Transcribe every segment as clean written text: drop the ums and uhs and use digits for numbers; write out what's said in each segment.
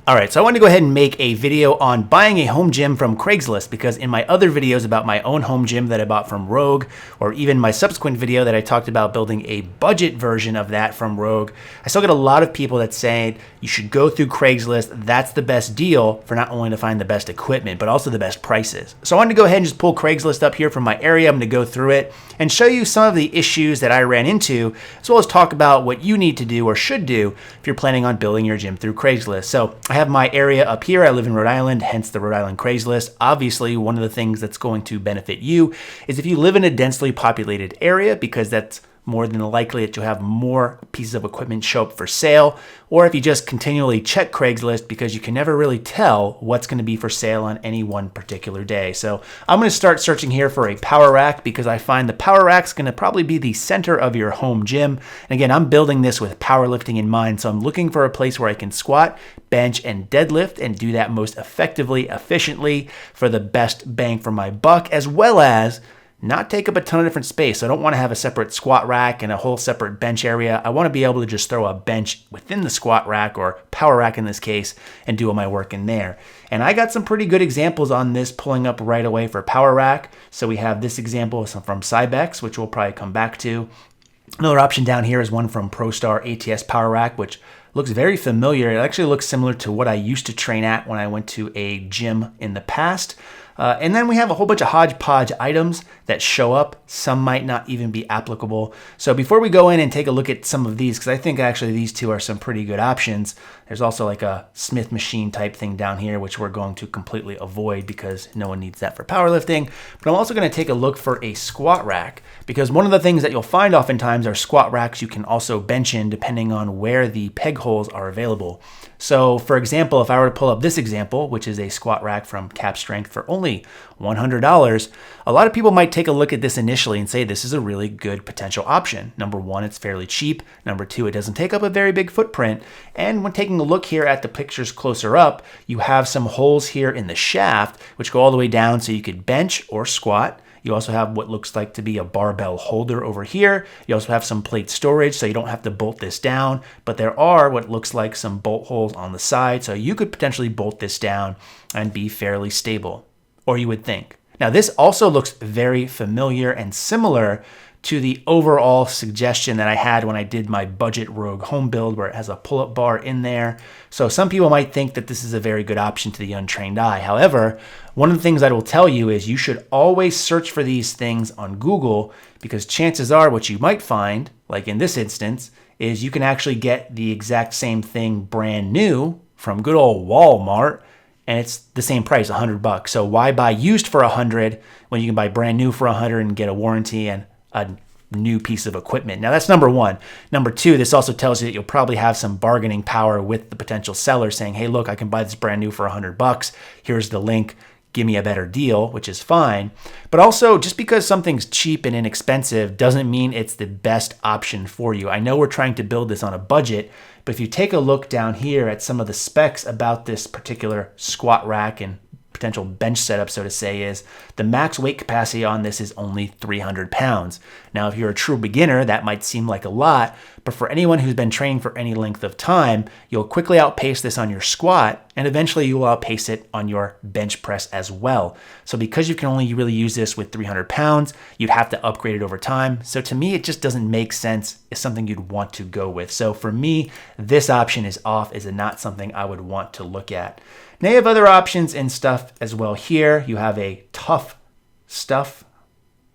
All right, so I wanted to go ahead and make a video on buying a home gym from Craigslist because in my other videos about my own home gym that I bought from Rogue, or even my subsequent video that I talked about building a budget version of that from Rogue, I still get a lot of people that say you should go through Craigslist. That's the best deal for not only to find the best equipment, but also the best prices. So I wanted to go ahead and just pull Craigslist up here from my area. I'm going to go through it and show you some of the issues that I ran into, as well as talk about what you need to do or should do if you're planning on building your gym through Craigslist. So I have my area up here. I live in Rhode Island, hence the Rhode Island Craigslist. Obviously, one of the things that's going to benefit you is if you live in a densely populated area, because that's more than likely that you'll have more pieces of equipment show up for sale, or if you just continually check Craigslist because you can never really tell what's going to be for sale on any one particular day. So I'm going to start searching here for a power rack because I find the power rack's going to probably be the center of your home gym. And again, I'm building this with powerlifting in mind, so I'm looking for a place where I can squat, bench, and deadlift and do that most effectively, efficiently for the best bang for my buck, as well as not take up a ton of different space. So I don't want to have a separate squat rack and a whole separate bench area. I want to be able to just throw a bench within the squat rack, or power rack in this case, and do all my work in there. And I got some pretty good examples on this pulling up right away for power rack. So we have this example from Cybex, which we'll probably come back to. Another option down here is one from ProStar ATS Power Rack, which looks very familiar. It actually looks similar to what I used to train at when I went to a gym in the past. And then we have a whole bunch of hodgepodge items that show up. Some might not even be applicable. So before we go in and take a look at some of these, because I think actually these two are some pretty good options. There's also like a Smith machine type thing down here, which we're going to completely avoid because no one needs that for powerlifting. But I'm also going to take a look for a squat rack, because one of the things that you'll find oftentimes are squat racks you can also bench in depending on where the peg holes are available. So for example, if I were to pull up this example, which is a squat rack from Cap Strength for only $100, a lot of people might take a look at this initially and say this is a really good potential option. Number one, it's fairly cheap. Number two, it doesn't take up a very big footprint. And when taking a look here at the pictures closer up, you have some holes here in the shaft, which go all the way down so you could bench or squat. You also have what looks like to be a barbell holder over here. You also have some plate storage, so you don't have to bolt this down, but there are what looks like some bolt holes on the side, so you could potentially bolt this down and be fairly stable, or you would think. Now, this also looks very familiar and similar to the overall suggestion that I had when I did my budget Rogue home build, where it has a pull-up bar in there. So some people might think that this is a very good option to the untrained eye. However, one of the things I will tell you is you should always search for these things on Google, because chances are what you might find, like in this instance, is you can actually get the exact same thing brand new from good old Walmart, and it's the same price, $100. So why buy used for $100 when you can buy brand new for $100 and get a warranty and a new piece of equipment? Now that's number one. Number two, this also tells you that you'll probably have some bargaining power with the potential seller saying, hey, look, I can buy this brand new for $100. Here's the link. Give me a better deal, which is fine. But also, just because something's cheap and inexpensive doesn't mean it's the best option for you. I know we're trying to build this on a budget, but if you take a look down here at some of the specs about this particular squat rack and potential bench setup, so to say, is the max weight capacity on this is only 300 pounds. Now, if you're a true beginner, that might seem like a lot, but for anyone who's been training for any length of time, you'll quickly outpace this on your squat, and eventually you will outpace it on your bench press as well. So because you can only really use this with 300 pounds, you'd have to upgrade it over time. So to me, it just doesn't make sense. It's something you'd want to go with. So for me, this option is off, is not something I would want to look at. Now you have other options and stuff as well here. You have a Tough Stuff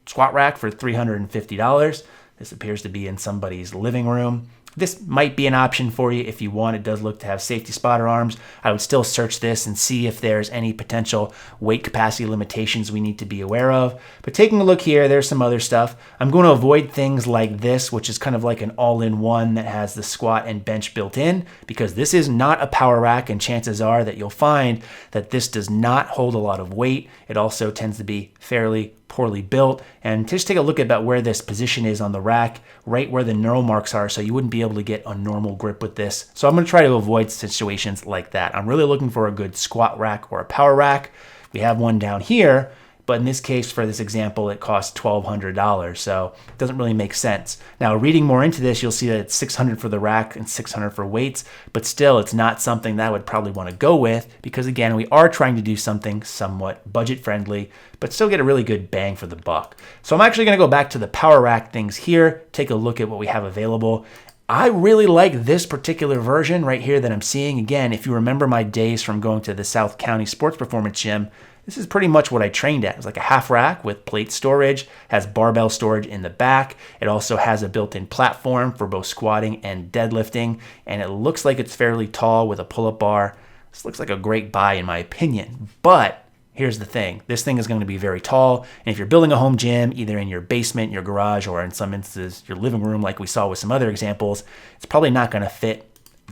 squat rack for $350. This appears to be in somebody's living room. This might be an option for you if you want. It does look to have safety spotter arms. I would still search this and see if there's any potential weight capacity limitations we need to be aware of. But taking a look here, there's some other stuff. I'm going to avoid things like this, which is kind of like an all-in-one that has the squat and bench built in, because this is not a power rack, and chances are that you'll find that this does not hold a lot of weight. It also tends to be fairly poorly built. And just take a look at about where this position is on the rack, right where the knurl marks are, so you wouldn't be able to get a normal grip with this. So I'm going to try to avoid situations like that. I'm really looking for a good squat rack or a power rack. We have one down here, but in this case, for this example, it costs $1,200, so it doesn't really make sense. Now, reading more into this, you'll see that it's $600 for the rack and $600 for weights, but still, it's not something that I would probably want to go with because, again, we are trying to do something somewhat budget-friendly, but still get a really good bang for the buck. So I'm actually going to go back to the power rack things here, take a look at what we have available. I really like this particular version right here that I'm seeing. Again, if you remember my days from going to the South County Sports Performance Gym, this is pretty much what I trained at. It's like a half rack with plate storage, has barbell storage in the back. It also has a built-in platform for both squatting and deadlifting, and it looks like it's fairly tall with a pull-up bar. This looks like a great buy in my opinion, but here's the thing. This thing is going to be very tall, and if you're building a home gym, either in your basement, your garage, or in some instances, your living room, like we saw with some other examples, it's probably not going to fit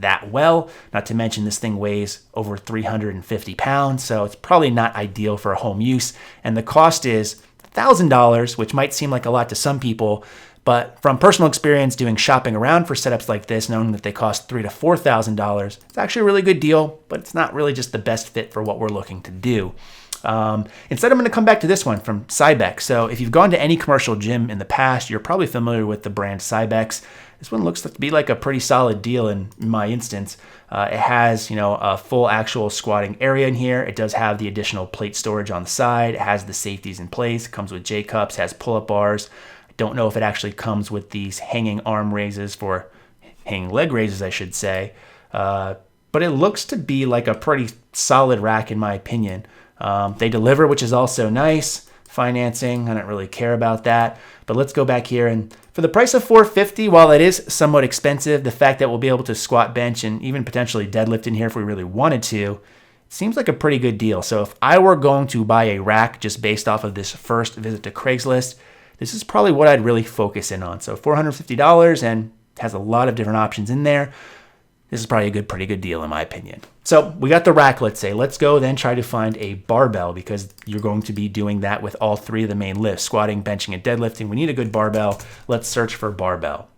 that well. Not to mention this thing weighs over 350 pounds, so it's probably not ideal for home use. And the cost is $1,000, which might seem like a lot to some people, but from personal experience doing shopping around for setups like this, knowing that they cost $3,000 to $4,000, it's actually a really good deal, but it's not really just the best fit for what we're looking to do. Instead, I'm going to come back to this one from Cybex. So if you've gone to any commercial gym in the past, you're probably familiar with the brand Cybex. This one looks to be like a pretty solid deal in my instance. It has, a full actual squatting area in here. It does have the additional plate storage on the side. It has the safeties in place. It comes with J-cups, has pull-up bars. I don't know if it actually comes with these hanging arm raises for hanging leg raises, I should say. But it looks to be like a pretty solid rack in my opinion. They deliver, which is also nice. Financing, I don't really care about that. But let's go back here, and for the price of $450, while it is somewhat expensive, the fact that we'll be able to squat, bench, and even potentially deadlift in here if we really wanted to, it seems like a pretty good deal. So if I were going to buy a rack just based off of this first visit to Craigslist, this is probably what I'd really focus in on. So $450 and has a lot of different options in there. This is probably a pretty good deal in my opinion. So we got the rack, let's say. Let's go then try to find a barbell because you're going to be doing that with all three of the main lifts, squatting, benching, and deadlifting. We need a good barbell. Let's search for barbell.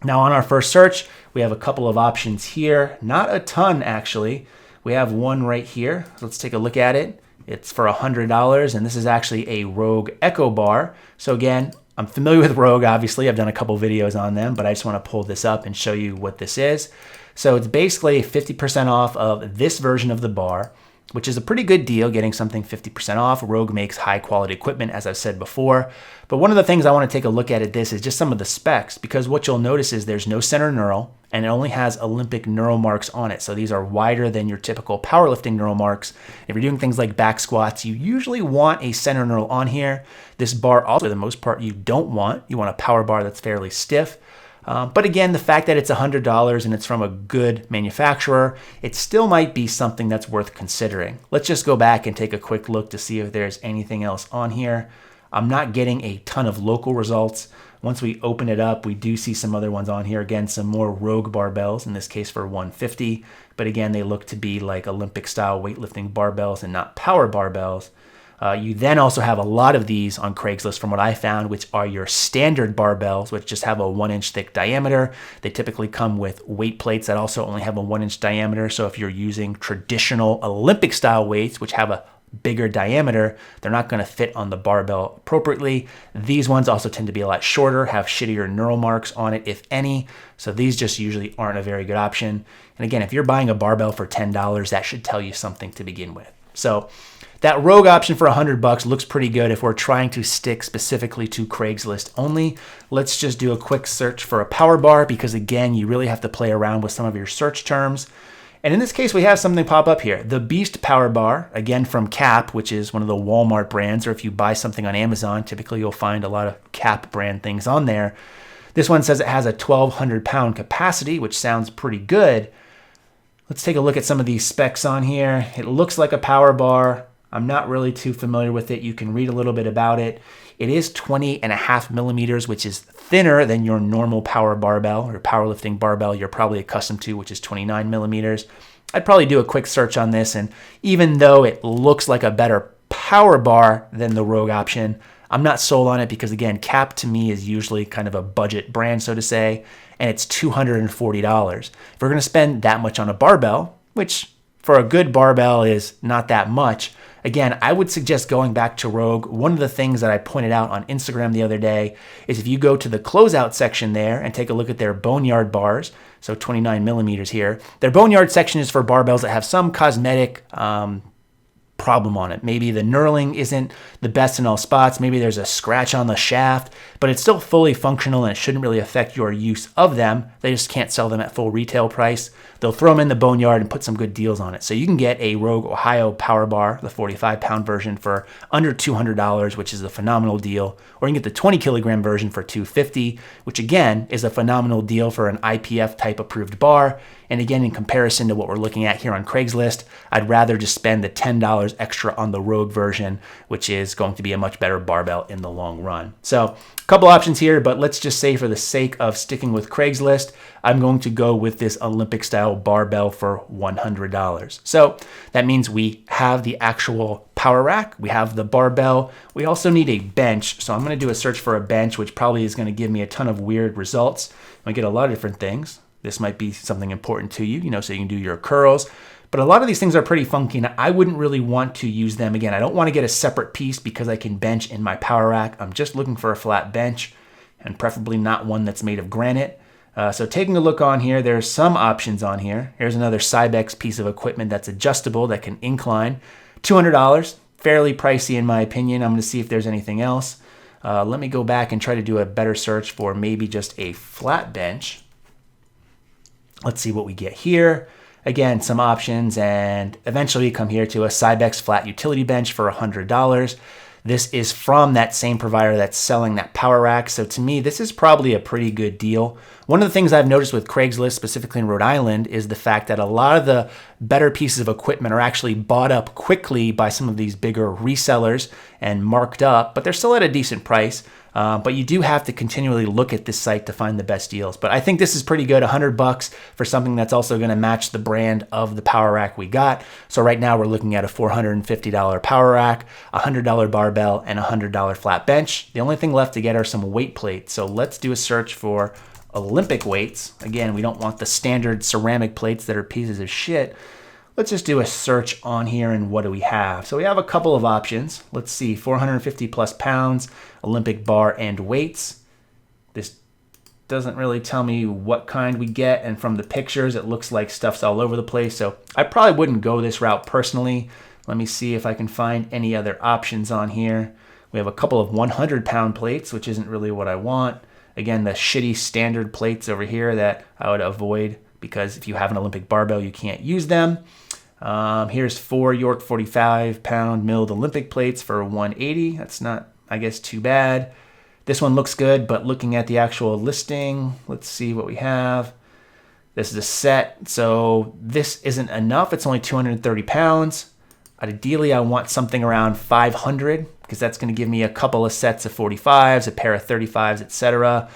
Now on our first search, we have a couple of options here. Not a ton actually. We have one right here. Let's take a look at it. It's for $100 and this is actually a Rogue Echo bar. So again, I'm familiar with Rogue, obviously. I've done a couple videos on them, but I just want to pull this up and show you what this is. So it's basically 50% off of this version of the bar, which is a pretty good deal, getting something 50% off. Rogue makes high quality equipment, as I've said before. But one of the things I want to take a look at this is just some of the specs, because what you'll notice is there's no center knurl, and it only has Olympic knurl marks on it. So these are wider than your typical powerlifting knurl marks. If you're doing things like back squats, you usually want a center knurl on here. This bar also, for the most part, you don't want. You want a power bar that's fairly stiff. But again, the fact that it's $100 and it's from a good manufacturer, it still might be something that's worth considering. Let's just go back and take a quick look to see if there's anything else on here. I'm not getting a ton of local results. Once we open it up, we do see some other ones on here. Again, some more Rogue barbells, in this case for $150. But again, they look to be like Olympic style weightlifting barbells and not power barbells. You then also have a lot of these on Craigslist from what I found, which are your standard barbells, which just have a 1-inch thick diameter. They typically come with weight plates that also only have a 1-inch diameter. So if you're using traditional Olympic style weights, which have a bigger diameter, they're not going to fit on the barbell appropriately. These ones also tend to be a lot shorter, have shittier knurl marks on it, if any. So these just usually aren't a very good option. And again, if you're buying a barbell for $10, that should tell you something to begin with. So that Rogue option for $100 looks pretty good if we're trying to stick specifically to Craigslist only. Let's just do a quick search for a power bar because again, you really have to play around with some of your search terms. And in this case, we have something pop up here. The Beast Power Bar, again from Cap, which is one of the Walmart brands, or if you buy something on Amazon, typically you'll find a lot of Cap brand things on there. This one says it has a 1,200 pound capacity, which sounds pretty good. Let's take a look at some of these specs on here. It looks like a power bar. I'm not really too familiar with it. You can read a little bit about it. It is 20.5 millimeters, which is thinner than your normal power barbell or powerlifting barbell you're probably accustomed to, which is 29 millimeters. I'd probably do a quick search on this, and even though it looks like a better power bar than the Rogue option, I'm not sold on it because, again, Cap to me is usually kind of a budget brand, so to say, and it's $240. If we're going to spend that much on a barbell, which for a good barbell is not that much, again, I would suggest going back to Rogue. One of the things that I pointed out on Instagram the other day is if you go to the closeout section there and take a look at their boneyard bars, so 29 millimeters here, their boneyard section is for barbells that have some cosmetic problem on it. Maybe the knurling isn't the best in all spots. Maybe there's a scratch on the shaft, but it's still fully functional and it shouldn't really affect your use of them. They just can't sell them at full retail price. They'll throw them in the boneyard and put some good deals on it. So you can get a Rogue Ohio Power Bar, the 45-pound version, for under $200, which is a phenomenal deal. Or you can get the 20 kilogram version for $250, which again is a phenomenal deal for an IPF type approved bar. And again, in comparison to what we're looking at here on Craigslist, I'd rather just spend the $10 extra on the Rogue version, which is going to be a much better barbell in the long run. So a couple options here, but let's just say for the sake of sticking with Craigslist, I'm going to go with this Olympic style barbell for $100. So that means we have the actual power rack, we have the barbell, we also need a bench. So I'm going to do a search for a bench, which probably is going to give me a ton of weird results. I get a lot of different things. This might be something important to you, so you can do your curls. But a lot of these things are pretty funky, and I wouldn't really want to use them. Again, I don't want to get a separate piece because I can bench in my power rack. I'm just looking for a flat bench, and preferably not one that's made of granite. So taking a look on here, there's some options on here. Here's another Cybex piece of equipment that's adjustable, that can incline. $200, fairly pricey in my opinion. I'm going to see if there's anything else. Let me go back and try to do a better search for maybe just a flat bench. Let's see what we get here. Again, some options, and eventually we come here to a Cybex flat utility bench for $100. This is from that same provider that's selling that power rack. So to me, this is probably a pretty good deal. One of the things I've noticed with Craigslist, specifically in Rhode Island, is the fact that a lot of the better pieces of equipment are actually bought up quickly by some of these bigger resellers and marked up, but they're still at a decent price. But you do have to continually look at this site to find the best deals. But I think this is pretty good, $100 for something that's also going to match the brand of the power rack we got. So right now we're looking at a $450 power rack, $100 barbell, and $100 flat bench. The only thing left to get are some weight plates. So let's do a search for Olympic weights. Again, we don't want the standard ceramic plates that are pieces of shit. Let's just do a search on here, and what do we have? So we have a couple of options. Let's see, 450 plus pounds, Olympic bar and weights. This doesn't really tell me what kind we get, and from the pictures, it looks like stuff's all over the place. So I probably wouldn't go this route personally. Let me see if I can find any other options on here. We have a couple of 100-pound plates, which isn't really what I want. Again, the shitty standard plates over here that I would avoid, because if you have an Olympic barbell, you can't use them. Here's 4 York 45-pound milled Olympic plates for $180. That's not, I guess, too bad. This one looks good, but looking at the actual listing, let's see what we have. This is a set, so this isn't enough. It's only 230 pounds. Ideally, I want something around 500, because that's going to give me a couple of sets of 45s, a pair of 35s, etc.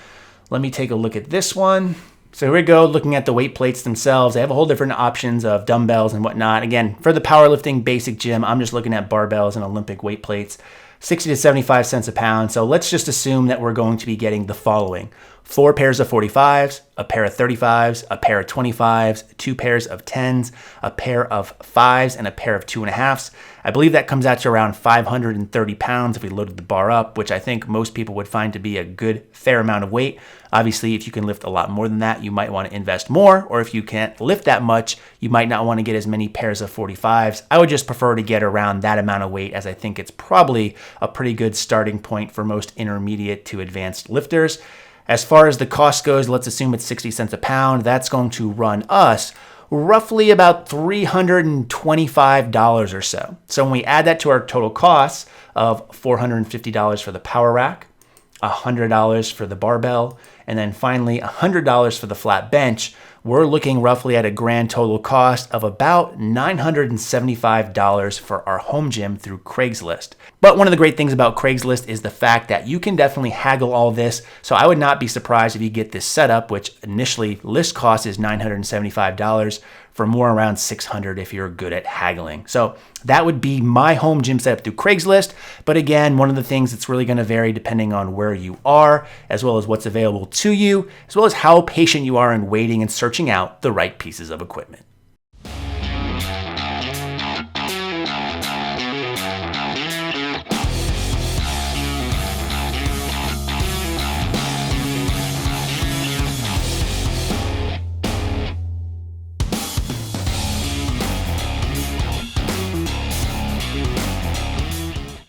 Let me take a look at this one. So here we go, looking at the weight plates themselves. They have a whole different options of dumbbells and whatnot. Again, for the powerlifting basic gym, I'm just looking at barbells and Olympic weight plates, 60 to 75 cents a pound. So let's just assume that we're going to be getting the following: 4 pairs of 45s, a pair of 35s, a pair of 25s, 2 pairs of 10s, a pair of 5s, and a pair of 2.5s. I believe that comes out to around 530 pounds if we loaded the bar up, which I think most people would find to be a good, fair amount of weight. Obviously, if you can lift a lot more than that, you might want to invest more, or if you can't lift that much, you might not want to get as many pairs of 45s. I would just prefer to get around that amount of weight, as I think it's probably a pretty good starting point for most intermediate to advanced lifters. As far as the cost goes, let's assume it's 60 cents a pound. That's going to run us roughly about $325 or so. So when we add that to our total costs of $450 for the power rack, $100 for the barbell, and then finally $100 for the flat bench, we're looking roughly at a grand total cost of about $975 for our home gym through Craigslist. But one of the great things about Craigslist is the fact that you can definitely haggle all this. So I would not be surprised if you get this setup, which initially list cost is $975, for more around $600 if you're good at haggling. So that would be my home gym setup through Craigslist. But again, one of the things that's really going to vary depending on where you are, as well as what's available to you, as well as how patient you are in waiting and searching out the right pieces of equipment.